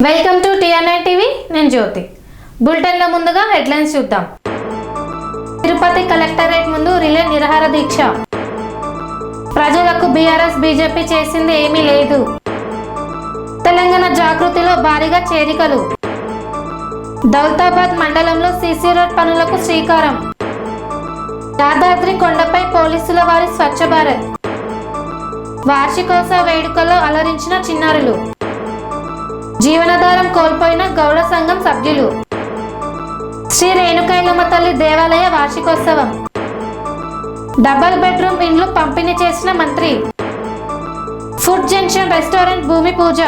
Welcome to TR9 TV. నేను జ్యోతి. Bulletin లో ముందుగా హెడ్లైన్స్ చూద్దాం. తిరుపతి కలెక్టరేట్ ముందు రిలే నిరాహార దీక్ష. ప్రజలకు బీఆర్ఎస్ బీజేపీ చేసింది ఏమీ లేదు. తెలంగాణ జాగృతిలో భారీగా చేరికలు. దౌలతాబాద్ మండలంలో సీసీ రోడ్ పనులకు శ్రీకారం. యాదాద్రి కొండపై పోలీసుల వారి స్వచ్ఛ భారత్. వార్షికోత్సవ వేడుకల్లో అలరించిన చిన్నారులు. జీవనాధారం కోల్పోయిన గౌడ సంఘం సభ్యులు. శ్రీ రేణుకైలమ్మ తల్లి దేవాలయ వార్షికోత్సవం. డబల్ బెడ్రూమ్ ఇండ్లు పంపిణీ చేసిన మంత్రి. ఫుడ్ జంక్షన్ రెస్టారెంట్ భూమి పూజ.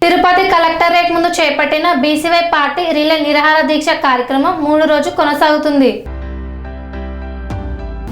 తిరుపతి కలెక్టరేట్ ముందు చేపట్టిన బీసీవై పార్టీ రిలే నిరాహార దీక్ష కార్యక్రమం 3 రోజు కొనసాగుతుంది.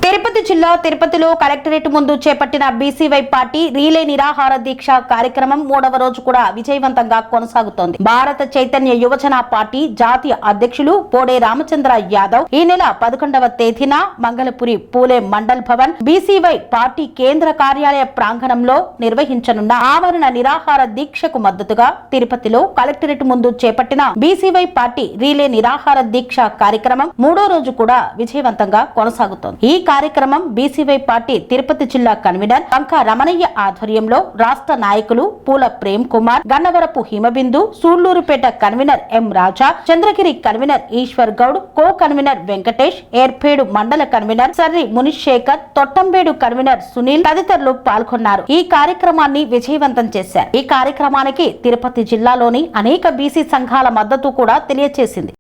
తిరుపతి జిల్లా తిరుపతిలో కలెక్టరేట్ ముందు చేపట్టిన బీసీవై పార్టీ రీలే నిరాహార దీక్ష కార్యక్రమం 3వ రోజు కూడా విజయవంతంగా కొనసాగుతోంది. భారత చైతన్య యువజన పార్టీ జాతీయ అధ్యక్షులు పోడే రామచంద్ర యాదవ్ ఈ నెల 11వ తేదీన మంగళపురి పూలే మండల్ భవన్ బీసీవై పార్టీ కేంద్ర కార్యాలయ ప్రాంగణంలో నిర్వహించనున్న ఆమరణ నిరాహార దీక్షకు మద్దతుగా తిరుపతిలో కలెక్టరేట్ ముందు చేపట్టిన బీసీవై పార్టీ రీలే నిరాహార దీక్ష కార్యక్రమం 3వ రోజు కూడా విజయవంతంగా కొనసాగుతోంది. ఈ కార్యక్రమం బీసీవై పార్టీ తిరుపతి జిల్లా కన్వీనర్ వంక రమణయ్య ఆధ్వర్యంలో రాష్ట్ర నాయకులు Poola Prem Kumar, Gannavarapu Himabindu, Sullurupeta convener M Raja, Chandragiri convener Eshwar Goud, co convener Venkatesh, Yerpedu మండల కన్వీనర్ సర్రి మునిశేఖర్, తొట్టంబేడు కన్వీనర్ సునీల్ తదితరులు పాల్గొన్నారు. ఈ కార్యక్రమాన్ని విజయవంతం చేశారు. ఈ కార్యక్రమానికి తిరుపతి జిల్లాలోని అనేక బీసీ సంఘాల మద్దతు కూడా తెలియజేసింది.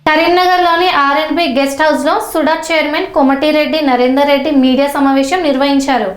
కరీంనగర్లోని R&B గెస్ట్ హౌస్ లో సుడా చైర్మన్ కోమటిరెడ్డి నరేందర్ రెడ్డి మీడియా సమావేశం నిర్వహించారు.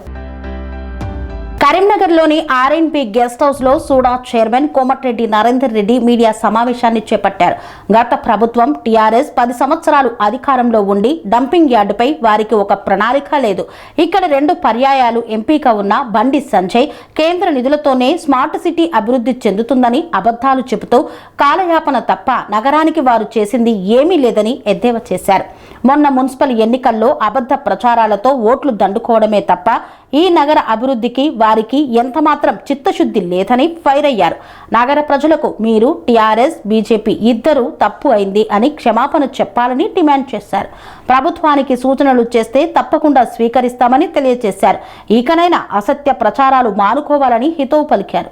కరీంనగర్లోని R&B గెస్ట్ హౌస్ లో సూడా చైర్మన్ కోమటిరెడ్డి నరేందర్ రెడ్డి మీడియా సమావేశాన్ని చేపట్టారు. గత ప్రభుత్వం టీఆర్ఎస్ 10 సంవత్సరాలు అధికారంలో ఉండి డంపింగ్ యార్డుపై వారికి ఒక ప్రణాళిక లేదు. ఇక్కడ 2 పర్యాయాలు ఎంపీగా ఉన్న బండి సంజయ్ కేంద్ర నిధులతోనే స్మార్ట్ సిటీ అభివృద్ధి చెందుతుందని అబద్ధాలు చెబుతూ కాలయాపన తప్ప నగరానికి వారు చేసింది ఏమీ లేదని ఎద్దేవా చేశారు. మొన్న మున్సిపల్ ఎన్నికల్లో అబద్ధ ప్రచారాలతో ఓట్లు దండుకోవడమే తప్ప ఈ నగర అభివృద్ధికి వారికి ఎంతమాత్రం చిత్తశుద్ధి లేదని ఫైర్ అయ్యారు. నగర ప్రజలకు మీరు టీఆర్ఎస్ బీజేపీ ఇద్దరు తప్పు అయింది అని క్షమాపణ చెప్పాలని డిమాండ్ చేశారు. ప్రభుత్వానికి సూచనలు చేస్తే తప్పకుండా స్వీకరిస్తామని తెలియజేశారు. ఇకనైనా అసత్య ప్రచారాలు మానుకోవాలని హితవు పలికారు.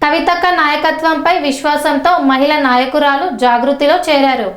కవితక్క నాయకత్వంపై విశ్వాసంతో మహిళా నాయకురాలు జాగృతిలో చేరారు.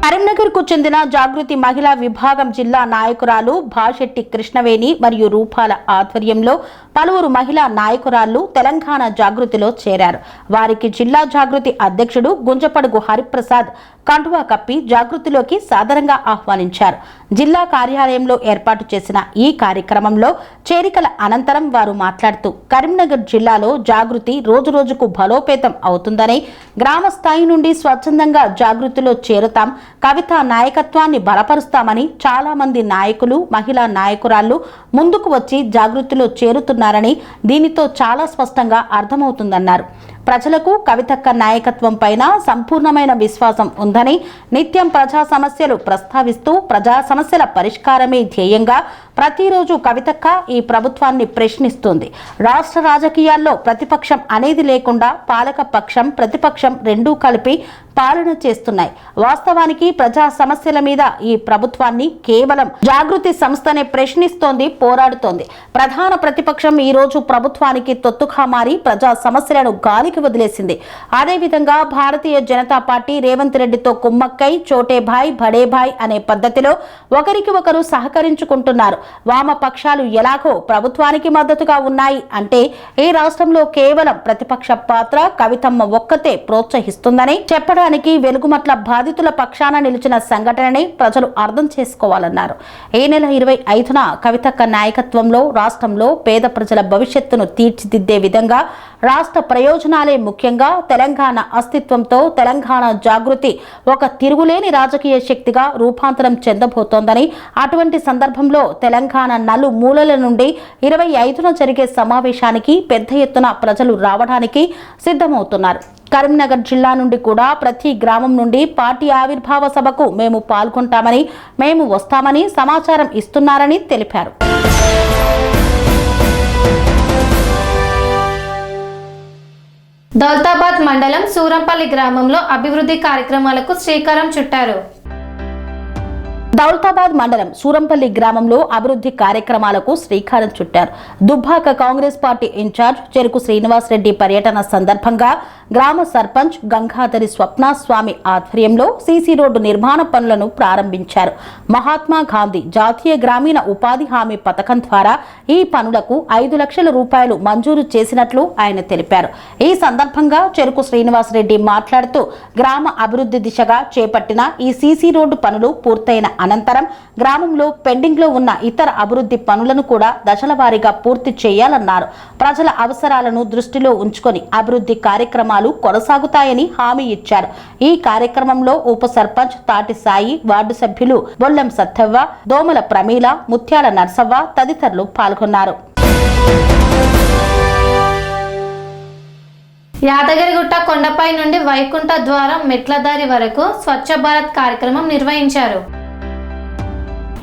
కరీంనగర్ కు చెందిన జాగృతి మహిళా విభాగం జిల్లా నాయకురాలు భాషెట్టి కృష్ణవేణి మరియు రూపాల ఆధ్వర్యంలో పలువురు మహిళా నాయకురాళ్లు తెలంగాణ జాగృతిలో చేరారు. వారికి జిల్లా జాగృతి అధ్యక్షుడు గుంజపడుగు హరిప్రసాద్ కండువా కప్పి జాగృతిలోకి సాదరంగా ఆహ్వానించారు. జిల్లా కార్యాలయంలో ఏర్పాటు చేసిన ఈ కార్యక్రమంలో చేరికల అనంతరం వారు మాట్లాడుతూ కరీంనగర్ జిల్లాలో జాగృతి రోజురోజుకు బలోపేతం అవుతుందని, గ్రామ స్థాయి నుండి స్వచ్ఛందంగా జాగృతిలో చేరుతాం, కవిత నాయకత్వాన్ని బలపరుస్తామని చాలా మంది నాయకులు మహిళా నాయకురాళ్లు ముందుకు వచ్చి జాగృతిలో చేరుతున్నారని దీనితో చాలా స్పష్టంగా అర్థమవుతుందన్నారు. ప్రజలకు కవితక్క నాయకత్వం పైన సంపూర్ణమైన విశ్వాసం ఉందని, నిత్యం ప్రజా సమస్యలు ప్రస్తావిస్తూ ప్రజా సమస్యల పరిష్కారమే ధ్యేయంగా ప్రతిరోజు కవితక్క ఈ ప్రభుత్వాన్ని ప్రశ్నిస్తుంది. రాష్ట్ర రాజకీయాల్లో ప్రతిపక్షం అనేది లేకుండా పాలక పక్షం ప్రతిపక్షం రెండూ కలిపి పాలన చేస్తున్నాయి. వాస్తవానికి ప్రజా సమస్యల మీద ఈ ప్రభుత్వాన్ని కేవలం జాగృతి సంస్థనే ప్రశ్నిస్తోంది, పోరాడుతోంది. ప్రధాన ప్రతిపక్షం ఈ రోజు ప్రభుత్వానికి తొత్తుగా మారి ప్రజా సమస్యలను గాలికి వదిలేసింది. అదేవిధంగా భారతీయ జనతా పార్టీ రేవంత్ రెడ్డితో కుమ్మక్కై చోటే భాయ్ బడే భాయ్ అనే పద్ధతిలో ఒకరికి ఒకరు సహకరించుకుంటున్నారు. వామపక్షాలు ఎలాగో ప్రభుత్వానికి మద్దతుగా ఉన్నాయి అంటే ఈ రాష్ట్రంలో కేవలం ప్రతిపక్ష పాత్ర కవితమ్మ ఒక్కతే ప్రోత్సహిస్తుందని చెప్పడానికి వెలుగుమట్ల బాధితుల పక్షాన నిలిచిన సంఘటనని ప్రజలు అర్థం చేసుకోవాలన్నారు. ఈ నెల 25న కవితక్క నాయకత్వంలో రాష్ట్రంలో పేద ప్రజల భవిష్యత్తును తీర్చిదిద్దే విధంగా రాష్ట్ర ప్రయోజనాలే ముఖ్యంగా తెలంగాణ అస్తిత్వంతో తెలంగాణ జాగృతి ఒక తిరుగులేని రాజకీయ శక్తిగా రూపాంతరం చెందబోతోందని, అటువంటి సందర్భంలో తెలంగాణ నలుమూలల నుండి 25న జరిగే సమావేశానికి పెద్ద ఎత్తున ప్రజలు రావడానికి సిద్ధమవుతున్నారు. కరీంనగర్ జిల్లా నుండి కూడా ప్రతి గ్రామం నుండి పార్టీ ఆవిర్భావ సభకు మేము పాల్గొంటామని, మేము వస్తామని సమాచారం ఇస్తున్నారని తెలిపారు. దౌలతాబాద్ మండలం సూరంపల్లి గ్రామంలో అభివృద్ధి కార్యక్రమాలకు శ్రీకారం చుట్టారు. దౌలతాబాద్ మండలం సూరంపల్లి గ్రామంలో అభివృద్ధి కార్యక్రమాలకు శ్రీకారం చుట్టారు. దుబ్బాక కాంగ్రెస్ పార్టీ ఇన్ఛార్జ్ చెరుకు శ్రీనివాస్ రెడ్డి పర్యటన సందర్భంగా గ్రామ సర్పంచ్ గంగాధరి స్వప్నస్వామి ఆధ్వర్యంలో సీసీ రోడ్డు నిర్మాణ పనులను ప్రారంభించారు. మహాత్మా గాంధీ జాతీయ గ్రామీణ ఉపాధి హామీ పథకం ద్వారా ఈ పనులకు 5 లక్షల రూపాయలు మంజూరు చేసినట్లు ఆయన తెలిపారు. ఈ సందర్భంగా చెరుకు శ్రీనివాస్ రెడ్డి మాట్లాడుతూ గ్రామ అభివృద్ధి దిశగా చేపట్టిన ఈ సీసీ రోడ్డు పనులు పూర్తయిన అనంతరం గ్రామంలో పెండింగ్ లో ఉన్న ఇతర అభివృద్ధి పనులను కూడా దశల వారీగా పూర్తి చేయాలన్నారు. ప్రజల అవసరాలను దృష్టిలో ఉంచుకొని అభివృద్ధి కార్యక్రమాలు కొనసాగుతాయని హామీ ఇచ్చారు. ఈ కార్యక్రమంలో ఉప సర్పంచ్ తాటి సాయి, వార్డు సభ్యులు బొల్లెం సత్తవ్వ, దోమల ప్రమీల, ముత్యాల నర్సవ్వ తదితరులు పాల్గొన్నారు. యాదగిరిగుట్ట కొండపై నుండి వైకుంఠ ద్వారం మెట్లదారి వరకు స్వచ్ఛ భారత్ కార్యక్రమం నిర్వహించారు.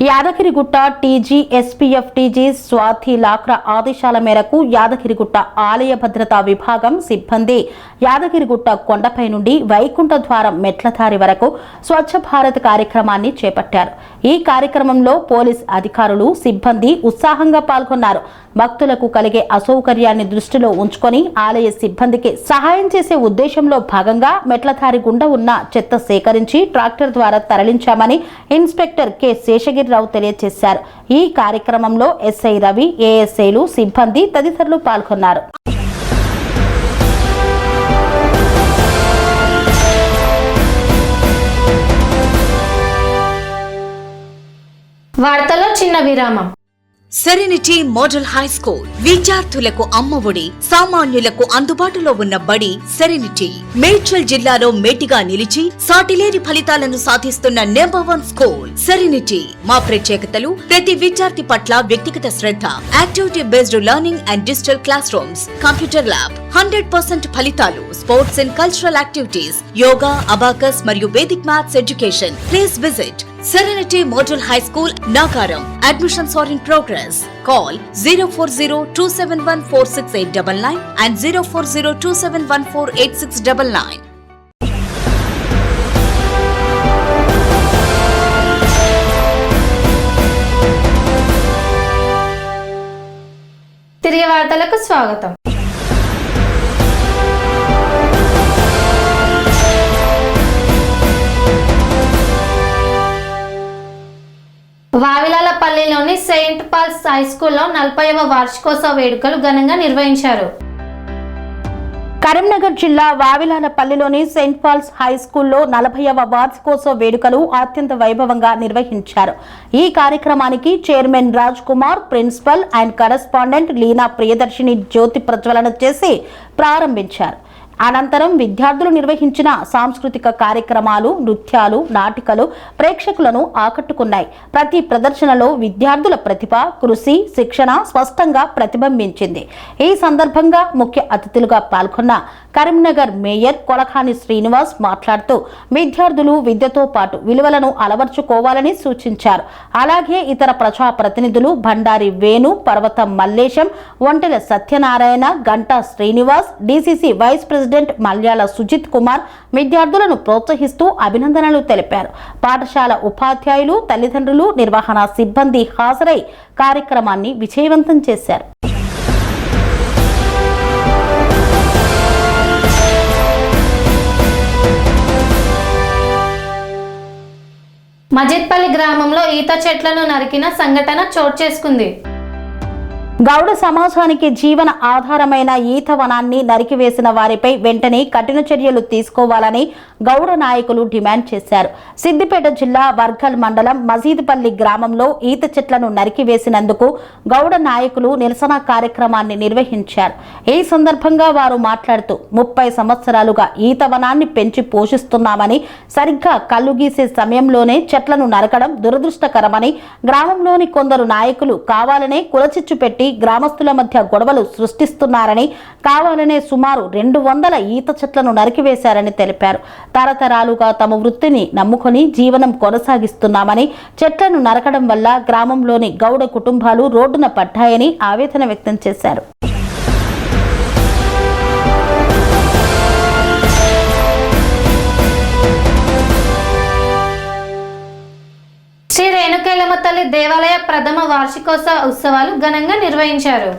Yadagirigutta TG SPF TG Swathi Lakra ఆదేశాల మేరకు యాదగిరిగుట్ట ఆలయ భద్రతా విభాగం సిబ్బంది యాదగిరిగుట్ట కొండపై నుండి వైకుంఠ ద్వారం మెట్లదారి వరకు స్వచ్ఛ భారత్ కార్యక్రమాన్ని చేపట్టారు. ఈ కార్యక్రమంలో పోలీస్ అధికారులు, సిబ్బంది ఉత్సాహంగా పాల్గొన్నారు. భక్తులకు కలిగే అసౌకర్యాన్ని దృష్టిలో ఉంచుకొని ఆలయ సిబ్బందికి సహాయం చేసే ఉద్దేశంలో భాగంగా మెట్లదారి గుండా ఉన్న చెత్త సేకరించి ట్రాక్టర్ ద్వారా తరలించామని ఇన్స్పెక్టర్ కె శేషగిరిరావు తెలియజేశారు. ఈ కార్యక్రమంలో ఎస్ఐ రవి, ఏఎస్ఐలు, సిబ్బంది తదితరులు పాల్గొన్నారు. వార్తలో చిన్న విరామం. సెరెనిటీ మోడల్ హై స్కూల్ విద్యార్థులకు అమ్మఒడి, సామాన్యులకు అందుబాటులో ఉన్న బడి సెరెనిటీ. మేడ్చల్ జిల్లాలో మేటిగా నిలిచి సాటిలేని ఫలితాలను సాధిస్తున్న నంబర్ 1 స్కూల్ సెరెనిటీ. మా ప్రత్యేకతలు ప్రతి విద్యార్థి పట్ల వ్యక్తిగత శ్రద్ధ, activity based learning and digital classrooms, computer lab, 100% ఫలితాలు, sports and cultural activities, yoga, abacus మరియు Vedic maths education. Please visit Serenity Model High School, Nagaram. Admissions are in progress. Call 04027146899 and 04027148699. తిరిగి వార్తలకు స్వాగతం. వావిలాలపల్లిలోని సెయింట్ పాల్స్ హై స్కూల్లో 40వ వార్షికోత్సవ వేడుకలు ఘనంగా నిర్వహించారు. కరీంనగర్ జిల్లా వావిలాలపల్లిలోని సెయింట్ పాల్స్ హై స్కూల్లో 40వ వార్షికోత్సవ వేడుకలు అత్యంత వైభవంగా నిర్వహించారు. ఈ కార్యక్రమానికి chairman Raj Kumar, principal and correspondent Leena Priyadarshini జ్యోతి ప్రజ్వలన చేసి ప్రారంభించారు. అనంతరం విద్యార్థులు నిర్వహించిన సాంస్కృతిక కార్యక్రమాలు, నృత్యాలు, నాటికలు ప్రేక్షకులను ఆకట్టుకున్నాయి. ప్రతి ప్రదర్శనలో విద్యార్థుల ప్రతిభ, కృషి, శిక్షణ స్పష్టంగా ప్రతిబింబించింది. ఈ సందర్భంగా ముఖ్య అతిథులుగా పాల్గొన్న కరీంనగర్ మేయర్ కొలఖాని శ్రీనివాస్ మాట్లాడుతూ విద్యార్థులు విద్యతో పాటు విలువలను అలవర్చుకోవాలని సూచించారు. అలాగే ఇతర ప్రజాప్రతినిధులు Bandari Venu, Parvatham Mallesham, Ontela Satyanarayana, Ganta Srinivas, DCC vice president Malyala Sujith Kumar విద్యార్థులను ప్రోత్సహిస్తూ అభినందనలు తెలిపారు. పాఠశాల ఉపాధ్యాయులు, తల్లిదండ్రులు, నిర్వహణ సిబ్బంది హాజరై కార్యక్రమాన్ని విజయవంతం చేశారు. మజిద్పల్లి గ్రామంలో ఈత చెట్లను నరికిన సంఘటన చోటు చేసుకుంది. గౌడ సమాజానికి జీవన ఆధారమైన ఈత వనాన్ని నరికివేసిన వారిపై వెంటనే కఠిన చర్యలు తీసుకోవాలని గౌడ నాయకులు డిమాండ్ చేశారు. సిద్దిపేట జిల్లా వర్గల్ మండలం మజీద్పల్లి గ్రామంలో ఈత చెట్లను నరికివేసినందుకు గౌడ నాయకులు నిరసన కార్యక్రమాన్ని నిర్వహించారు. ఈ సందర్భంగా వారు మాట్లాడుతూ 30 సంవత్సరాలుగా ఈత వనాన్ని పెంచి పోషిస్తున్నామని, సరిగ్గా కళ్ళు గీసే సమయంలోనే చెట్లను నరకడం దురదృష్టకరమని, గ్రామంలోని కొందరు నాయకులు కావాలనే కులచిచ్చు పెట్టి గ్రామస్తుల మధ్య గొడవలు సృష్టిస్తున్నారని, కావాలనే సుమారు 200 ఈత చెట్లను నరికివేశారని తెలిపారు. తరతరాలుగా తమ వృత్తిని నమ్ముకొని జీవనం కొనసాగిస్తున్నామని, చెట్లను నరకడం వల్ల గ్రామంలోని గౌడ కుటుంబాలు రోడ్డున పడ్డాయని ఆవేదన వ్యక్తం చేశారు. శ్రీ రేణుకైలమ్మ తల్లి దేవాలయ ప్రథమ వార్షికోత్సవ ఉత్సవాలు ఘనంగా నిర్వహించారు.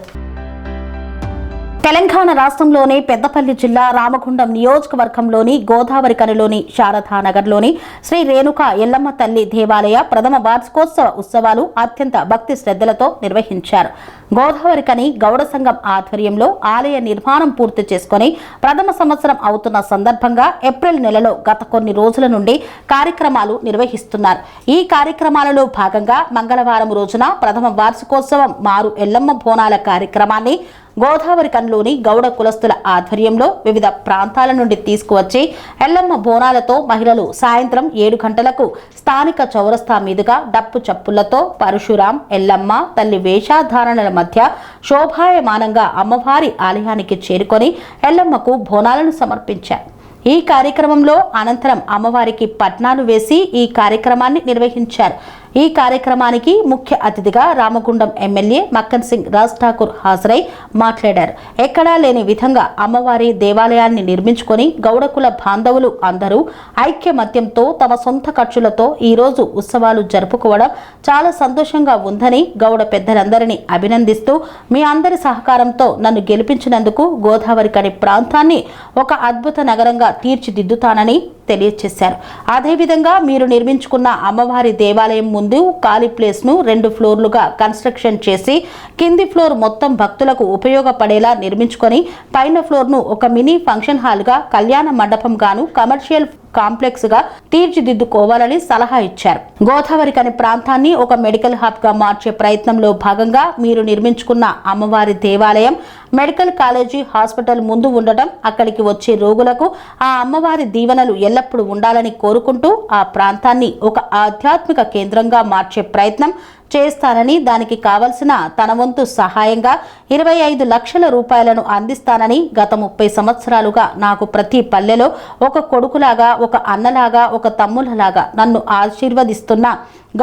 తెలంగాణ రాష్ట్రంలోని పెద్దపల్లి జిల్లా రామగుండం నియోజకవర్గంలోని గోదావరి కనిలోని శారదానగర్లోని శ్రీ రేణుక ఎల్లమ్మ తల్లి దేవాలయ ప్రథమ వార్షికోత్సవ ఉత్సవాలు అత్యంత భక్తి శ్రద్ధలతో నిర్వహించారు. గోదావరి కని గౌడ సంఘం ఆధ్వర్యంలో ఆలయ నిర్మాణం పూర్తి చేసుకుని ప్రథమ సంవత్సరం అవుతున్న సందర్భంగా ఏప్రిల్ నెలలో గత కొన్ని రోజుల నుండి కార్యక్రమాలు నిర్వహిస్తున్నారు. ఈ కార్యక్రమాలలో భాగంగా మంగళవారం రోజున ప్రథమ వార్షికోత్సవం మారు ఎల్లమ్మ బోనాల కార్యక్రమాన్ని గోదావరి కన్లోని గౌడ కులస్తుల ఆధ్వర్యంలో వివిధ ప్రాంతాల నుండి తీసుకువచ్చి ఎల్లమ్మ బోనాలతో మహిళలు సాయంత్రం 7 గంటలకు స్థానిక చౌరస్తా మీదుగా డప్పు చప్పులతో పరశురాం ఎల్లమ్మ తల్లి వేషధారణల మధ్య శోభాయమానంగా అమ్మవారి ఆలయానికి చేరుకొని ఎల్లమ్మకు బోనాలను సమర్పించారు. ఈ కార్యక్రమంలో అనంతరం అమ్మవారికి పట్నాలు వేసి ఈ కార్యక్రమాన్ని నిర్వహించారు. ఈ కార్యక్రమానికి ముఖ్య అతిథిగా రామగుండం ఎమ్మెల్యే మక్కన్ సింగ్ రాజ్ ఠాకూర్ హాజరై మాట్లాడారు. ఎక్కడా లేని విధంగా అమ్మవారి దేవాలయాన్ని నిర్మించుకొని గౌడకుల బాంధవులు అందరూ ఐక్యమత్యంతో తమ సొంత ఖర్చులతో ఈరోజు ఉత్సవాలు జరుపుకోవడం చాలా సంతోషంగా ఉందని గౌడ పెద్దలందరినీ అభినందిస్తూ మీ అందరి సహకారంతో నన్ను గెలిపించినందుకు గోదావరి కని ప్రాంతాన్ని ఒక అద్భుత నగరంగా తీర్చిదిద్దుతానని తెలియజేశారు. అదేవిధంగా మీరు నిర్మించుకున్న అమ్మవారి దేవాలయం ముందు ఖాళీ ప్లేస్ ను 2 ఫ్లోర్లుగా కన్స్ట్రక్షన్ చేసి కింది ఫ్లోర్ మొత్తం భక్తులకు ఉపయోగపడేలా నిర్మించుకొని పైన ఫ్లోర్ ను ఒక మినీ ఫంక్షన్ హాల్ గా, కళ్యాణ మండపం గాను, కమర్షియల్ కాంప్లెక్స్ గా తీర్చిదిద్దుకోవాలని సలహా ఇచ్చారు. గోదావరి కని ప్రాంతాన్ని ఒక మెడికల్ హబ్ గా మార్చే ప్రయత్నంలో భాగంగా మీరు నిర్మించుకున్న అమ్మవారి దేవాలయం మెడికల్ కాలేజీ హాస్పిటల్ ముందు ఉండటం, అక్కడికి వచ్చే రోగులకు ఆ అమ్మవారి దీవెనలు ఎల్లప్పుడూ ఉండాలని కోరుకుంటూ ఆ ప్రాంతాన్ని ఒక ఆధ్యాత్మిక కేంద్రంగా మార్చే ప్రయత్నం చేస్తానని, దానికి కావలసిన తన వంతు సహాయంగా 25 లక్షల రూపాయలను అందిస్తానని, గత 30 సంవత్సరాలుగా నాకు ప్రతి పల్లెలో ఒక కొడుకులాగా, ఒక అన్నలాగా, ఒక తమ్ములలాగా నన్ను ఆశీర్వదిస్తున్న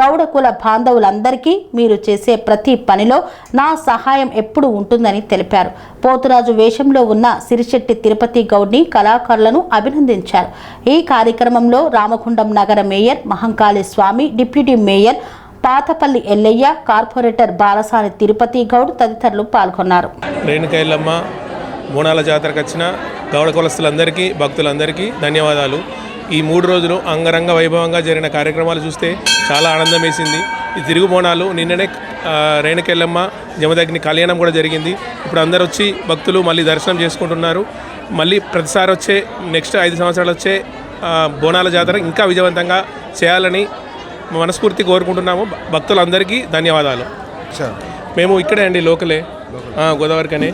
గౌడ కుల బాంధవులందరికీ మీరు చేసే ప్రతి పనిలో నా సహాయం ఎప్పుడు ఉంటుందని తెలిపారు. పోతురాజు వేషంలో ఉన్న సిరిశెట్టి తిరుపతి గౌడ్ని కళాకారులను అభినందించారు. ఈ కార్యక్రమంలో రామగుండం నగర mayor Mahankali Swamy, deputy mayor Pathapalli Yellaiah, corporator Balasani Tirupati Goud తదితరులు పాల్గొన్నారు. రేణుకైలమ్మ బోనాల జాతరకు వచ్చిన గౌడ కులస్తులందరికీ, భక్తులందరికీ ధన్యవాదాలు. ఈ 3 రోజులు అంగరంగ వైభవంగా జరిగిన కార్యక్రమాలు చూస్తే చాలా ఆనందం వేసింది. ఈ తిరుగు బోనాలు నిన్ననే రేణుకైలమ్మ జమదగ్ని కళ్యాణం కూడా జరిగింది. ఇప్పుడు అందరు వచ్చి భక్తులు మళ్ళీ దర్శనం చేసుకుంటున్నారు. మళ్ళీ ప్రతిసారి వచ్చే నెక్స్ట్ 5 సంవత్సరాలు వచ్చే బోనాల జాతర ఇంకా విజయవంతంగా చేయాలని మనస్ఫూర్తి కోరుకుంటున్నాము. భక్తులందరికీ ధన్యవాదాలు. మేము ఇక్కడే అండి, లోకలే, గోదావరి కని,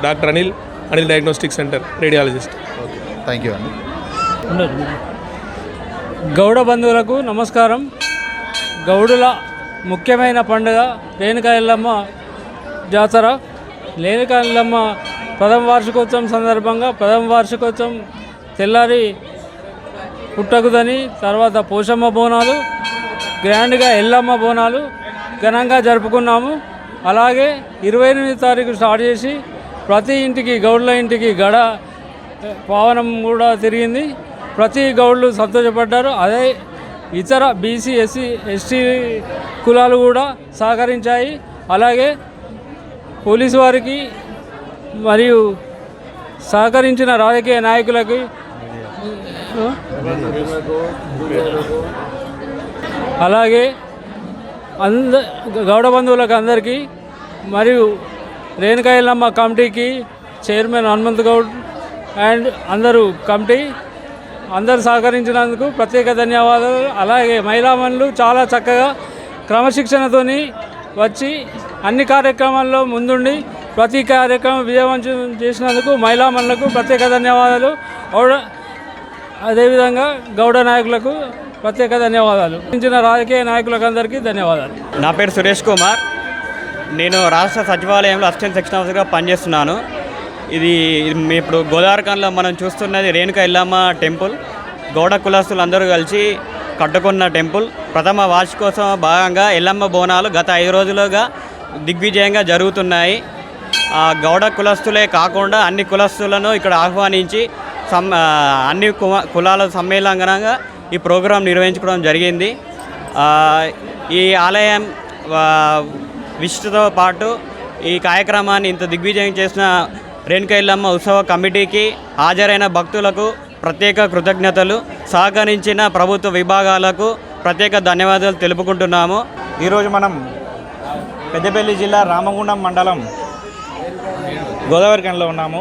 doctor Anil diagnostic centre, radiologist. Thank you అండి. గౌడ బంధువులకు నమస్కారం. గౌడుల ముఖ్యమైన పండుగ రేణుకా ఎల్లమ్మ జాతర. రేణుకా ఎల్లమ్మ ప్రథమ వార్షికోత్సవం సందర్భంగా ప్రథమ వార్షికోత్సవం తెల్లారి పుట్టకుదని, తర్వాత పోషమ్మ బోనాలు, గ్రాండ్గా ఎల్లమ్మ బోనాలు ఘనంగా జరుపుకున్నాము. అలాగే 28వ తారీఖు స్టార్ట్ చేసి ప్రతి ఇంటికి, గౌడ్ల ఇంటికి గడ పావనం కూడా తిరిగింది. ప్రతి గౌడ్లు సంతోషపడ్డారు. అదే ఇతర బీసీ, ఎస్సీ, ఎస్టీ కులాలు కూడా సహకరించాయి. అలాగే పోలీసు వారికి మరియు సహకరించిన రాజకీయ నాయకులకి, అలాగే గౌడ బంధువులకు అందరికీ మరియు రేణుకా ఎల్లమ్మ కమిటీకి చైర్మన్ హనుమంత్ గౌడ్ అండ్ అందరూ సహకరించినందుకు ప్రత్యేక ధన్యవాదాలు. అలాగే మహిళామణులు చాలా చక్కగా క్రమశిక్షణతోని వచ్చి అన్ని కార్యక్రమాల్లో ముందుండి ప్రతి కార్యక్రమం విజయవంతం చేసినందుకు మహిళామణులకు ప్రత్యేక ధన్యవాదాలు. అదేవిధంగా గౌడ నాయకులకు ప్రత్యేక ధన్యవాదాలు. రాజకీయ నాయకులకు అందరికీ ధన్యవాదాలు. నా పేరు సురేష్ కుమార్. నేను రాష్ట్ర సచివాలయంలో అసిస్టెంట్ సెక్షన్ ఆఫీసర్గా పనిచేస్తున్నాను. ఇది ఇప్పుడు గోదావరిఖండ్లో మనం చూస్తున్నది రేణుకా ఎల్లమ్మ టెంపుల్. గౌడ కులస్తులు అందరూ కలిసి కట్టుకున్న టెంపుల్. ప్రథమ వార్షికోత్సవం భాగంగా ఎల్లమ్మ బోనాలు గత 5 రోజులుగా దిగ్విజయంగా జరుగుతున్నాయి. గౌడ కులస్తులే కాకుండా అన్ని కులస్తులను ఇక్కడ ఆహ్వానించి అన్ని కులాల సమ్మేళనంగా ఈ ప్రోగ్రాం నిర్వహించుకోవడం జరిగింది. ఈ ఆలయం విశిష్టతో పాటు ఈ కార్యక్రమాన్ని ఇంత దిగ్విజయం చేసిన రేణుకా ఎల్లమ్మ ఉత్సవ కమిటీకి, హాజరైన భక్తులకు ప్రత్యేక కృతజ్ఞతలు, సహకరించిన ప్రభుత్వ విభాగాలకు ప్రత్యేక ధన్యవాదాలు తెలుపుకుంటున్నాము. ఈరోజు మనం పెద్దపల్లి జిల్లా రామగుండం మండలం గోదావరిఖండ్లో ఉన్నాము.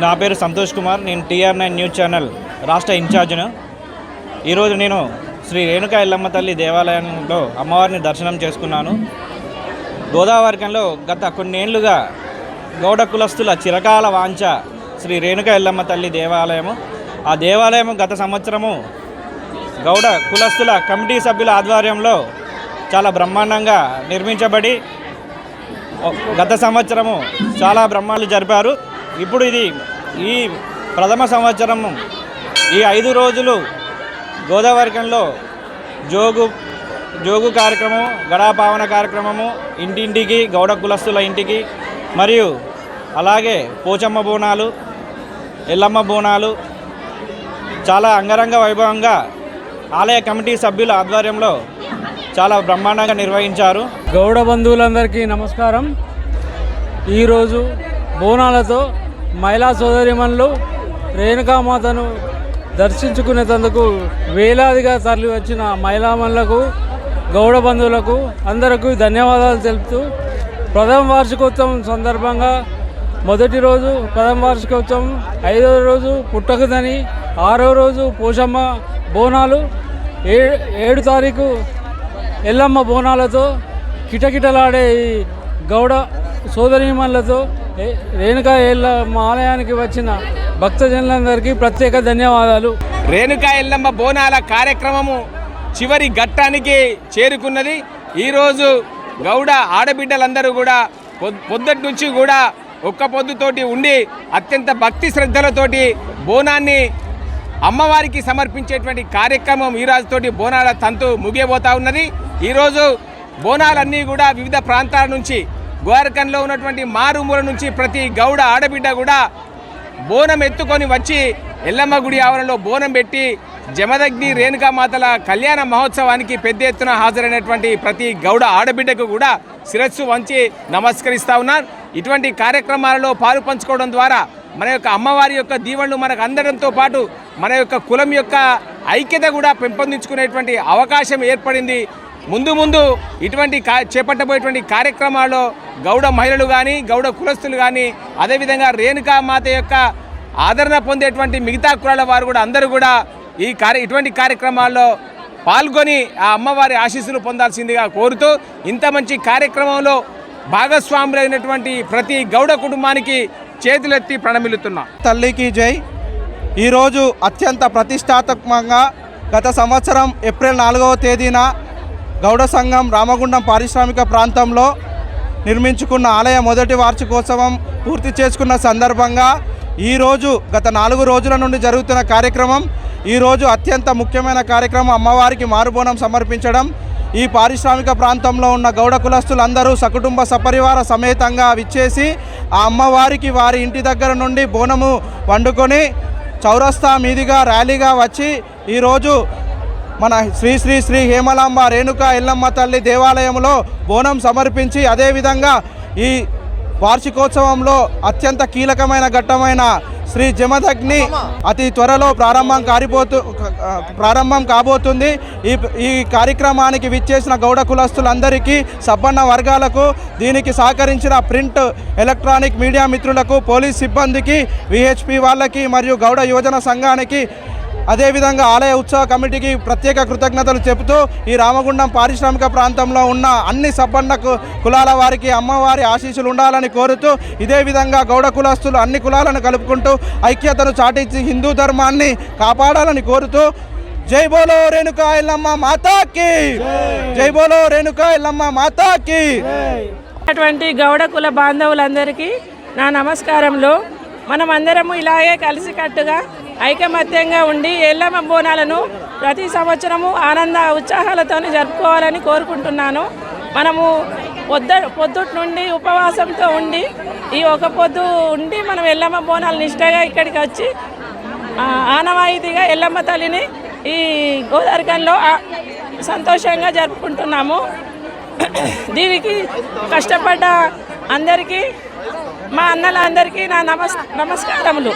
నా పేరు సంతోష్ కుమార్. నేను TR9 న్యూస్ ఛానల్ రాష్ట్ర ఇన్ఛార్జ్ను. ఈరోజు నేను శ్రీ రేణుకా ఎల్లమ్మ తల్లి దేవాలయంలో అమ్మవారిని దర్శనం చేసుకున్నాను. గోదావరిఖండ్లో గత కొన్నేళ్లుగా గౌడ కులస్తుల చిరకాల వాంఛ శ్రీ రేణుకా ఎల్లమ్మ తల్లి దేవాలయము. ఆ దేవాలయము గత సంవత్సరము గౌడ కులస్తుల కమిటీ సభ్యుల ఆధ్వర్యంలో చాలా బ్రహ్మాండంగా నిర్మించబడి గత సంవత్సరము చాలా బ్రహ్మాలు జరిపారు. ఇప్పుడు ఈ ప్రథమ సంవత్సరము ఈ 5 రోజులు గోదావరిఖండ్లో జోగు కార్యక్రమం, గడాపావన కార్యక్రమము, ఇంటింటికి గౌడ కులస్తుల ఇంటికి, మరియు అలాగే పోచమ్మ బోనాలు, ఎల్లమ్మ బోనాలు చాలా అంగరంగ వైభవంగా ఆలయ కమిటీ సభ్యుల ఆధ్వర్యంలో చాలా బ్రహ్మాండంగా నిర్వహించారు. గౌడ బంధువులందరికీ నమస్కారం. ఈరోజు బోనాలతో మహిళా సోదరిమణులు రేణుకామాతను దర్శించుకునేందుకు వేలాదిగా తరలి వచ్చిన మహిళామణులకు, గౌడ బంధువులకు అందరికీ ధన్యవాదాలు తెలుపుతూ, ప్రథమ వార్షికోత్సవం సందర్భంగా మొదటి రోజు ప్రథమ వార్షికోత్సవం, 5వ రోజు పుట్టకదని, 6వ రోజు పోషమ్మ బోనాలు, 7 తారీఖు ఎల్లమ్మ బోనాలతో కిటకిటలాడే ఈ గౌడ సోదరీమణులతో రేణుకా ఎల్లమ్మ ఆలయానికి వచ్చిన భక్తజనులందరికీ ప్రత్యేక ధన్యవాదాలు. రేణుకా ఎల్లమ్మ బోనాల కార్యక్రమము చివరి ఘట్టానికి చేరుకున్నది. ఈరోజు గౌడ ఆడబిడ్డలందరూ కూడా పొద్దుటి నుంచి కూడా ఒక్క పొద్దుతోటి ఉండి అత్యంత భక్తి శ్రద్ధలతోటి బోనాన్ని అమ్మవారికి సమర్పించేటువంటి కార్యక్రమం ఈ రోజుతోటి బోనాల తంతు ముగియబోతా ఉన్నది. ఈరోజు బోనాలన్నీ కూడా వివిధ ప్రాంతాల నుంచి, గోదావరిఖండ్లో ఉన్నటువంటి మారుమూల నుంచి ప్రతి గౌడ ఆడబిడ్డ కూడా బోనం ఎత్తుకొని వచ్చి ఎల్లమ్మ గుడి ఆవరణలో బోనం పెట్టి జమదగ్ని రేణుకామాతల కళ్యాణ మహోత్సవానికి పెద్ద ఎత్తున హాజరైనటువంటి ప్రతి గౌడ ఆడబిడ్డకు కూడా శిరస్సు వంచి నమస్కరిస్తూ ఉన్నారు. ఇటువంటి కార్యక్రమాలలో పాలు పంచుకోవడం ద్వారా మన యొక్క అమ్మవారి యొక్క దీవెనలు మనకు అందడంతో పాటు మన యొక్క కులం యొక్క ఐక్యత కూడా పెంపొందించుకునేటువంటి అవకాశం ఏర్పడింది. ముందు ఇటువంటి చేపట్టబోయేటువంటి కార్యక్రమాల్లో గౌడ మహిళలు కానీ, గౌడ కులస్తులు కానీ, అదేవిధంగా రేణుకామాత యొక్క ఆదరణ పొందేటువంటి మిగతా కులాల వారు కూడా అందరూ కూడా ఇటువంటి కార్యక్రమాల్లో పాల్గొని ఆ అమ్మవారి ఆశీస్సులు పొందాల్సిందిగా కోరుతూ, ఇంత మంచి కార్యక్రమంలో భాగస్వాములైనటువంటి ప్రతి గౌడ కుటుంబానికి చేతులెత్తి ప్రణమిల్లుతున్నా. తల్లికి జై. ఈరోజు అత్యంత ప్రతిష్టాత్మకంగా గత సంవత్సరం ఏప్రిల్ 4వ తేదీన గౌడ సంఘం రామగుండం పారిశ్రామిక ప్రాంతంలో నిర్మించుకున్న ఆలయ మొదటి వార్షికోత్సవం పూర్తి చేసుకున్న సందర్భంగా ఈరోజు గత 4 రోజుల నుండి జరుగుతున్న కార్యక్రమం, ఈరోజు అత్యంత ముఖ్యమైన కార్యక్రమం అమ్మవారికి మారుబోనం సమర్పించడం. ఈ పారిశ్రామిక ప్రాంతంలో ఉన్న గౌడ కులస్తులందరూ సకుటుంబ సపరివార సమేతంగా విచ్చేసి ఆ అమ్మవారికి వారి ఇంటి దగ్గర నుండి బోనము వండుకొని చౌరస్తా మీదుగా ర్యాలీగా వచ్చి ఈరోజు మన శ్రీ శ్రీ శ్రీ హేమలాంబ రేణుకా ఎల్లమ్మ తల్లి దేవాలయంలో బోనం సమర్పించి, అదేవిధంగా ఈ వార్షికోత్సవంలో అత్యంత కీలకమైన ఘట్టమైన శ్రీ జమదగ్ని అతి త్వరలో ప్రారంభం కాబోతుంది. ఈ కార్యక్రమానికి విచ్చేసిన గౌడ కులస్తులందరికీ, సబ్బన్న వర్గాలకు, దీనికి సహకరించిన ప్రింట్ ఎలక్ట్రానిక్ మీడియా మిత్రులకు, పోలీస్ సిబ్బందికి, విహెచ్పి వాళ్ళకి మరియు గౌడ యువజన సంఘానికి, అదేవిధంగా ఆలయ ఉత్సవ కమిటీకి ప్రత్యేక కృతజ్ఞతలు చెబుతూ ఈ రామగుండం పారిశ్రామిక ప్రాంతంలో ఉన్న అన్ని సబ్బన్న కులాల వారికి అమ్మవారి ఆశీస్సులు ఉండాలని కోరుతూ, ఇదే విధంగా గౌడ కులస్తులు అన్ని కులాలను కలుపుకుంటూ ఐక్యతను చాటించి హిందూ ధర్మాన్ని కాపాడాలని కోరుతూ జై బోలో రేణుకా ఎల్లమ్మ మాతాకి, జై బోలో రేణుకా ఎల్లమ్మ మాతాకి. అటువంటి గౌడ కుల బాంధవులందరికీ నా నమస్కారములు. మనం అందరము ఇలాగే కలిసికట్టుగా ఐకమత్యంగా ఉండి ఎల్లమ్మ బోనాలను ప్రతి సంవత్సరము ఆనంద ఉత్సాహాలతో జరుపుకోవాలని కోరుకుంటున్నాను. మనము పొద్దుటి నుండి ఉపవాసంతో ఉండి ఈ ఒక పొద్దు ఉండి మనం ఎల్లమ్మ బోనాలు నిష్టగా ఇక్కడికి వచ్చి ఆనవాయితీగా ఎల్లమ్మ తల్లిని ఈ గోదావరికంలో సంతోషంగా జరుపుకుంటున్నాము. దీనికి కష్టపడ్డ అందరికీ, మా అన్నలందరికీ నా నమస్కారములు.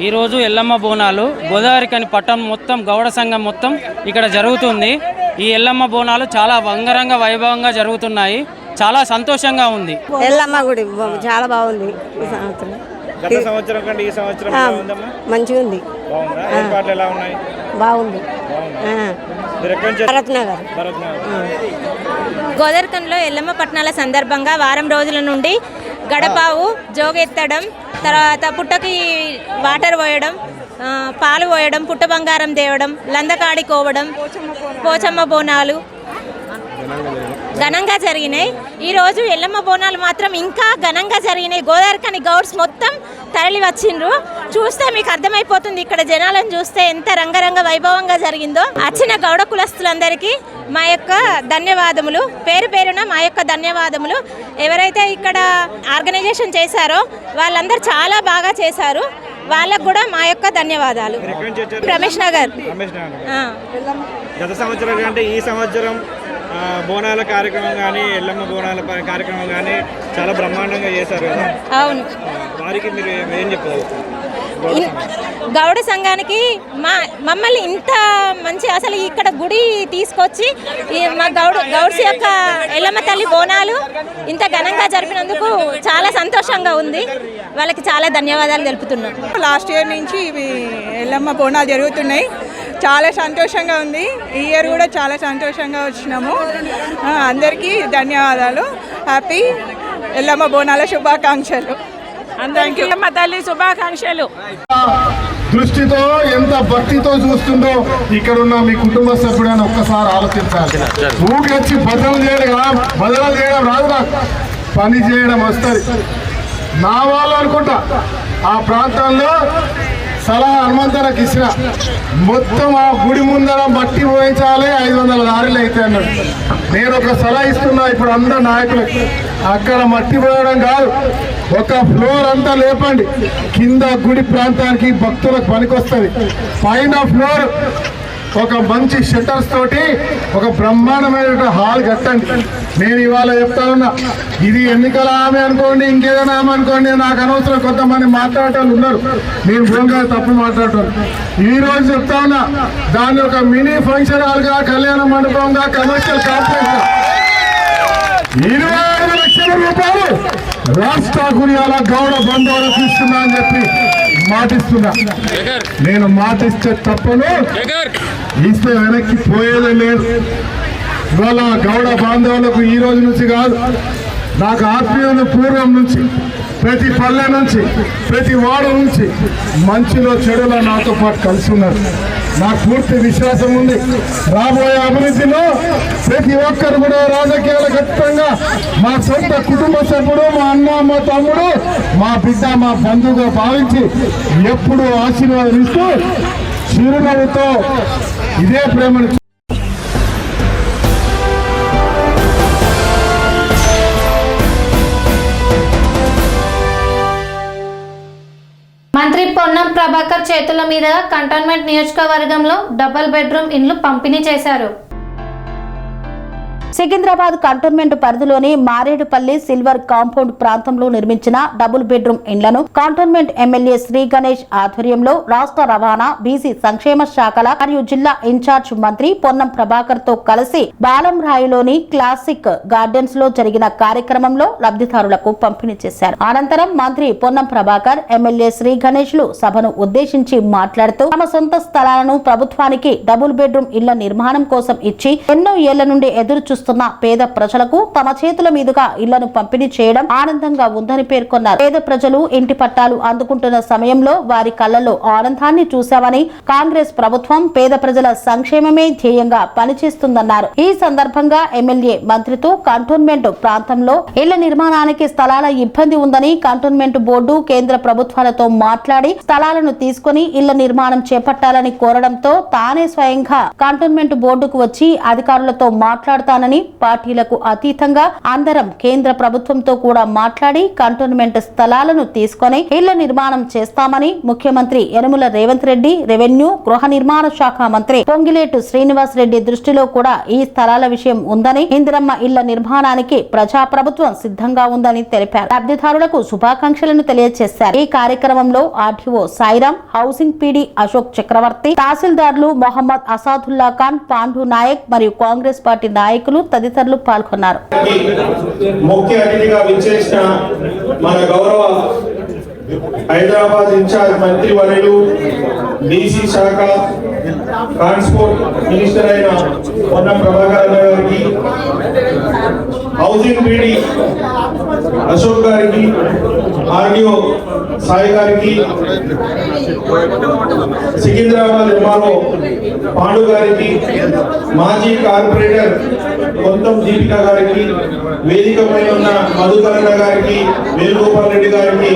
ఈరోజు ఎల్లమ్మ బోనాలు గోదావరికని పట్టణం మొత్తం గౌడ సంఘం మొత్తం ఇక్కడ జరుగుతుంది. ఈ ఎల్లమ్మ బోనాలు చాలా అంగరంగ వైభవంగా జరుగుతున్నాయి. చాలా సంతోషంగా ఉంది. ఎల్లమ్మ గుడి చాలా బాగుంది ఈ సంవత్సరం. గత సంవత్సరం కంటే ఈ సంవత్సరం మంచిగా ఉంది. బాగుంది. గోదావరికంలో ఎల్లమ్మ పట్టణాల సందర్భంగా వారం రోజుల నుండి గడపావు, జోగెత్తడం, తర్వాత పుట్టకి వాటర్ పోయడం, పాలు పోయడం, పుట్ట బంగారం తేవడం, లందకాడి కోవడం, పోచమ్మ బోనాలు ఘనంగా జరిగినాయి. ఈరోజు ఎల్లమ్మ బోనాలు మాత్రం ఇంకా ఘనంగా జరిగినాయి. గోదావరికని గౌడ్స్ మొత్తం తరలి వచ్చిండ్రు. చూస్తే మీకు అర్థమైపోతుంది ఇక్కడ జనాలను చూస్తే ఎంత రంగరంగ వైభవంగా జరిగిందో. వచ్చిన గౌడ కులస్తులందరికీ మా యొక్క ధన్యవాదములు, పేరు పేరున మా యొక్క ధన్యవాదములు. ఎవరైతే ఇక్కడ ఆర్గనైజేషన్ చేశారో వాళ్ళందరూ చాలా బాగా చేశారు. వాళ్ళకు కూడా మా యొక్క ధన్యవాదాలు. రమేష్ నగర్. గత సంవత్సరం కంటే ఈ సంవత్సరం బోనాల కార్యక్రమం కానీ, ఎల్లమ్మ బోనాల కార్యక్రమం కానీ చాలా బ్రహ్మాండంగా చేశారు కదా. అవును. వారికి మీరు ఏం చెప్పారు? గౌడ సంఘానికి మమ్మల్ని ఇంత మంచి అసలు ఇక్కడ గుడి తీసుకొచ్చి మా గౌడ్స్ యొక్క ఎల్లమ్మ తల్లి బోనాలు ఇంత ఘనంగా జరిపినందుకు చాలా సంతోషంగా ఉంది. వాళ్ళకి చాలా ధన్యవాదాలు తెలుపుతున్నాం. లాస్ట్ ఇయర్ నుంచి ఇవి ఎల్లమ్మ బోనాలు జరుగుతున్నాయి. చాలా సంతోషంగా ఉంది. ఈ ఇయర్ కూడా చాలా సంతోషంగా వచ్చినాము. అందరికీ ధన్యవాదాలు. హ్యాపీ ఎల్లమ్మ బోనాల శుభాకాంక్షలు. అందరికీ ఎల్లమ్మ తల్లి శుభాకాంక్షలు. దృష్టితో ఎంత భక్తితో చూస్తుందో ఇక్కడ ఉన్న మీ కుటుంబ సభ్యుడని ఒక్కసారి ఆలోచించాలి. ఊకొచ్చి బదలు చేయడం రాదు, నాకు పని చేయడం వస్తుంది. నా వాళ్ళు అనుకుంటా ఆ ప్రాంతంలో సలహా హనుమంతరకు ఇచ్చిన మొత్తం ఆ గుడి ముందర మట్టి పోయించాలి, 500 లారీలు అయితే అన్నాడు. నేను ఒక సలహా ఇస్తున్నా ఇప్పుడు అందరు నాయకులకి, అక్కడ మట్టి పోయడం కాదు, ఒక ఫ్లోర్ అంతా లేపండి. కింద గుడి ప్రాంతానికి భక్తులకు పనికొస్తుంది. పైన ఫ్లోర్ ఒక మంచి షట్టర్స్ తోటి ఒక బ్రహ్మాండమైన హాల్ కట్టండి. నేను ఇవాళ చెప్తా ఉన్నా, ఇది ఎన్నికల హామీ అనుకోండి, ఇంకేదైనా హామీ అనుకోండి, నాకు అనవసరం. కొంతమంది మాట్లాడేటోళ్ళు ఉన్నారు, నేను భూమిగా తప్పు మాట్లాడతాను. ఈ రోజు చెప్తా ఉన్నా, దాన్ని ఒక మినీ ఫంక్షన్ హాల్గా, కళ్యాణ మండపంగా, కమర్షియల్ కాంప్లెక్స్ 25 లక్షల రూపాయలు రాష్ట్ర గురియాల గౌడ బంధువులకు ఇస్తున్నా అని చెప్పి మాటిస్తున్నా. నేను మాటిస్తే తప్పను, ఇస్తే వెనక్కి పోయేదే లేదు. ఇవాళ గౌడ బాంధవులకు ఈ రోజు నుంచి కాదు, నాకు ఆత్మీయులు పూర్వం నుంచి, ప్రతి పల్లె నుంచి, ప్రతి వాడు నుంచి మంచిలో చెడులో నాతో పాటు కలిసి ఉన్నారు. నాకు పూర్తి విశ్వాసం ఉంది, రాబోయే అభివృద్ధిలో ప్రతి ఒక్కరు కూడా రాజకీయాల ఖచ్చితంగా మా సొంత కుటుంబ సభ్యుడు, మా అన్న, మా తమ్ముడు, మా బిడ్డ, మా బంధువుగా భావించి ఎప్పుడూ ఆశీర్వాదమిస్తూ చిరునవ్వుతో ఇదే ప్రేమను. మంత్రి పొన్నం ప్రభాకర్ చేతుల మీదుగా కంటోన్మెంట్ నియోజకవర్గంలో డబుల్ బెడ్రూమ్ ఇండ్లు పంపిణీ చేశారు. సికింద్రాబాద్ కంటోన్మెంట్ పరిధిలోని మారేడుపల్లి సిల్వర్ కాంపౌండ్ ప్రాంతంలో నిర్మించిన డబుల్ బెడ్రూమ్ ఇండ్లను కంటోన్మెంట్ ఎమ్మెల్యే శ్రీ గణేష్ ఆధ్వర్యంలో రాష్ట్ర రవాణా బీసీ సంక్షేమ శాఖల మరియు జిల్లా ఇన్ఛార్జ్ మంత్రి పొన్నం ప్రభాకర్ తో కలిసి బాలంరాయిలోని క్లాసిక్ గార్డెన్స్ లో జరిగిన కార్యక్రమంలో లబ్ధిదారులకు పంపిణీ చేశారు. అనంతరం మంత్రి పొన్నం ప్రభాకర్ ఎమ్మెల్యే శ్రీ గణేష్ లు సభను ఉద్దేశించి మాట్లాడుతూ తమ సొంత స్థలాలను ప్రభుత్వానికి డబుల్ బెడ్రూమ్ ఇళ్ల నిర్మాణం కోసం ఇచ్చి ఎన్నో ఏళ్ల నుండి ఎదురు చూస్తున్న పేద ప్రజలకు తమ చేతుల మీదుగా ఇళ్లను పంపిణీ చేయడం ఆనందంగా ఉందని పేర్కొన్నారు. పేద ప్రజలు ఇంటి పట్టాలు అందుకుంటున్న సమయంలో వారి కళ్లలో ఆనందాన్ని చూశామని, కాంగ్రెస్ ప్రభుత్వం పేద ప్రజల సంక్షేమమే ధ్యేయంగా పనిచేస్తుందన్నారు. ఈ సందర్భంగా ఎమ్మెల్యే మంత్రితో కంటోన్మెంట్ ప్రాంతంలో ఇళ్ల నిర్మాణానికి స్థలాల ఇబ్బంది ఉందని కంటోన్మెంట్ బోర్డు కేంద్ర ప్రభుత్వాలతో మాట్లాడి స్థలాలను తీసుకుని ఇళ్ల నిర్మాణం చేపట్టాలని కోరడంతో తానే స్వయంగా కంటోన్మెంట్ బోర్డుకు వచ్చి అధికారులతో మాట్లాడతానని, పార్టీలకు అతీతంగా అందరం కేంద్ర ప్రభుత్వంతో కూడా మాట్లాడి కంటోన్మెంట్ స్థలాలను తీసుకొని ఇళ్ల నిర్మాణం చేస్తామని ముఖ్యమంత్రి యనమల రేవంత్ రెడ్డి, రెవెన్యూ గృహ నిర్మాణ శాఖ మంత్రి పొంగిలేటి శ్రీనివాస్ రెడ్డి దృష్టిలో కూడా ఈ స్థలాల విషయం ఉందని, ఇందిరమ్మ ఇళ్ల నిర్మాణానికి ప్రజాప్రభుత్వం సిద్ధంగా ఉందని తెలిపారు. లబ్ధిదారులకు శుభాకాంక్షలను తెలియజేశారు. ఈ కార్యక్రమంలో RTO Sairam, housing PD Ashok Chakravarthi, తహసీల్దార్లు మొహమ్మద్ అసాదుల్లా ఖాన్, పాండు నాయక్ మరియు కాంగ్రెస్ పార్టీ నాయకులు తదితరులు పాల్గొన్నారు. ముఖ్య అతిథిగా విచ్చేసిన మన గౌరవ హైదరాబాద్ ఇన్ఛార్జ్ మంత్రి వర్యులు, బీసీ శాఖ ట్రాన్స్పోర్ట్ మినిస్టర్ అయిన పొన్నం ప్రభాకర్ గారికి, హౌసింగ్ పీడీ అశోక్ గారికి, ఆర్డీఓ సాయి గారికి, సికింద్రాబాద్ ఎంఆర్ఓ పాండు గారికి, మాజీ కార్పొరేటర్ కొంతం దీపిక గారికి, వేదికపై ఉన్న మధుకరణ గారికి, వేణుగోపాల్ రెడ్డి గారికి,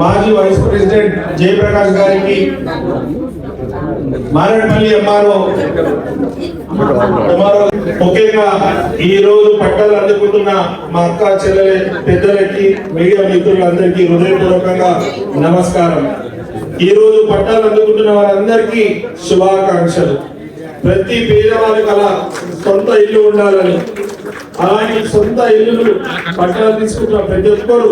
మాజీ వైస్ ప్రెసిడెంట్ జయప్రకాష్ గారికి, మారేడుపల్లి ఎంఆర్ఓ ముఖ్యంగా ఈ రోజు పట్టాలు అందుకుంటున్న మా అక్క చెల్లె పెద్దలకి, మీడియా మిత్రులందరికీ హృదయపూర్వకంగా నమస్కారం. ఈ రోజు పట్టాలు అందుకుంటున్న వారందరికీ శుభాకాంక్షలు. ప్రతి పేదవాళ్ళ కల సొంత ఇల్లు ఉండాలని, అలాంటి సొంత ఇల్లు పట్టాలు తీసుకుంటున్న ప్రతి ఒక్కరు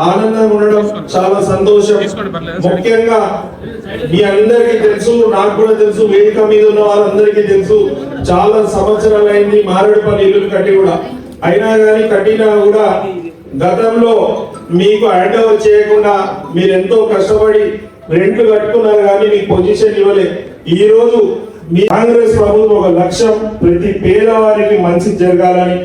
ఆనందంగా ఉండడం చాలా సంతోషం. ముఖ్యంగా మీ అందరికీ తెలుసు, నాకు కూడా తెలుసు, వేదిక మీద ఉన్న వాళ్ళందరికీ తెలుసు, చాలా సంవత్సరాలు అయింది మారేడుపల్లి ఇల్లు కట్టి కూడా. అయినా కానీ కట్టినా కూడా గతంలో మీకు హ్యాండ్ ఓవర్ చేయకుండా మీరు ఎంతో కష్టపడి రెంట్లు కట్టుకున్నారు కానీ మీకు పొజిషన్ ఇవ్వలేదు. ఈ రోజు మీ కాంగ్రెస్ ప్రభుత్వం ఒక లక్ష్యం, ప్రతి పేదవారికి మంచి జరగాలని.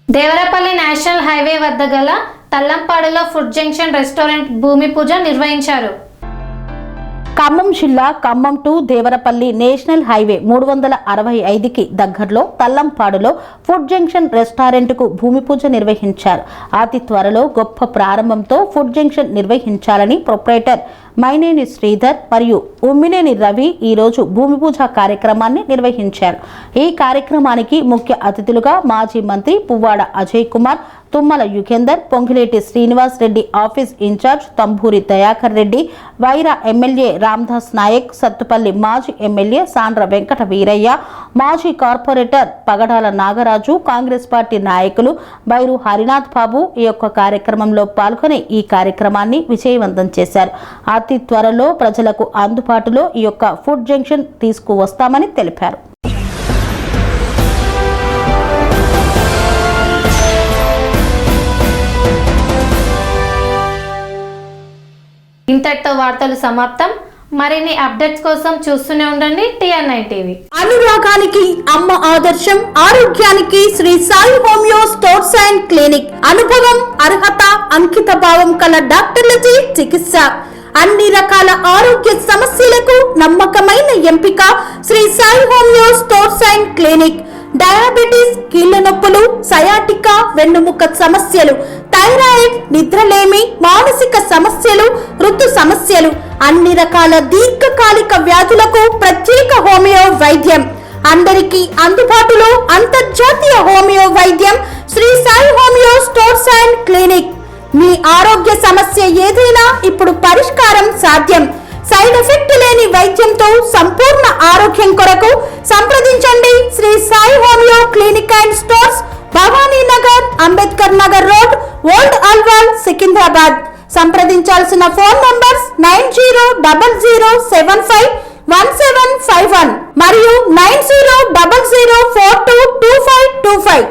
దేవరపల్లి నేషనల్ హైవే వద్ద గల తల్లంపాడులో ఫుడ్ జంక్షన్ రెస్టారెంట్ భూమి పూజ నిర్వహించారు. ఖమ్మం జిల్లా Khammam to Devarapalli national highway 365కి దగ్గరలో తల్లంపాడులో ఫుడ్ జంక్షన్ రెస్టారెంట్కు భూమి పూజ నిర్వహించారు. అతి త్వరలో గొప్ప ప్రారంభంతో ఫుడ్ జంక్షన్ నిర్వహించాలని ప్రొప్రైటర్ మైనేని శ్రీధర్ మరియు ఉమ్మినేని రవి ఈరోజు భూమి పూజ కార్యక్రమాన్ని నిర్వహించారు. ఈ కార్యక్రమానికి ముఖ్య అతిథులుగా మాజీ మంత్రి Puvvada Ajay Kumar, Tummala Yugender, Ponguleti Srinivas Reddy office in charge Thamburi Dayakar Reddy, Wyra MLA Ramdas Naik, Sathupalli మాజీ ఎమ్మెల్యే సాండ్ర వెంకట వీరయ్య, మాజీ కార్పొరేటర్ పగడాల నాగరాజు, కాంగ్రెస్ పార్టీ నాయకులు బైరు హరినాథ్ బాబు ఈ యొక్క కార్యక్రమంలో పాల్గొని ఈ కార్యక్రమాన్ని విజయవంతం చేశారు. అతి త్వరలో ప్రజలకు అందుబాటులో ఈ యొక్క ఫుడ్ జంక్షన్ తీసుకువస్తామని తెలిపారు. ఇంతటితో వార్తలు సమాప్తం. మరిన్ని అప్డేట్స్ కోసం చూస్తూనే ఉండండి TR9 టీవీ. అనురాగానికి అమ్మ ఆదర్శం, ఆరోగ్యానికి Sri Sai homeo stores and clinic. అనుభవం, అర్హత, అంకిత భావం కల డాక్టర్లచే చికిత్స. అన్ని రకాల ఆరోగ్య సమస్యలకు నమ్మకమైన ఎంపిక Sri Sai homeo stores and clinic. Diabetes, కీళ్ల నొప్పులు, సయాటికా, వెన్నుముక్క సమస్యలు, థైరాయిడ్, నిద్రలేమి, మానసిక సమస్యలు, ఋతు సమస్యలు, అన్ని రకాల దీర్ఘకాలిక వ్యాధులకు ప్రత్యేక హోమియో వైద్యం. అందరికీ అందుబాటులో అంతర్జాతీయ హోమియో వైద్యం Sri Sai homeo stores and clinic. మీ ఆరోగ్య సమస్య ఏదైనా ఇప్పుడు పరిష్కారం సాధ్యం. సైడ్ ఎఫెక్ట్ లేని వైద్యంతో సంపూర్ణ ఆరోగ్యం కొరకు సంప్రదించండి Sri Sai homeo clinic and stores, Bhavani Nagar, Ambedkar Nagar road, old Alwal, Secunderabad. సంప్రదించాల్సిన ఫోన్ నంబర్స్ 9000751751 మరియు 9000422525.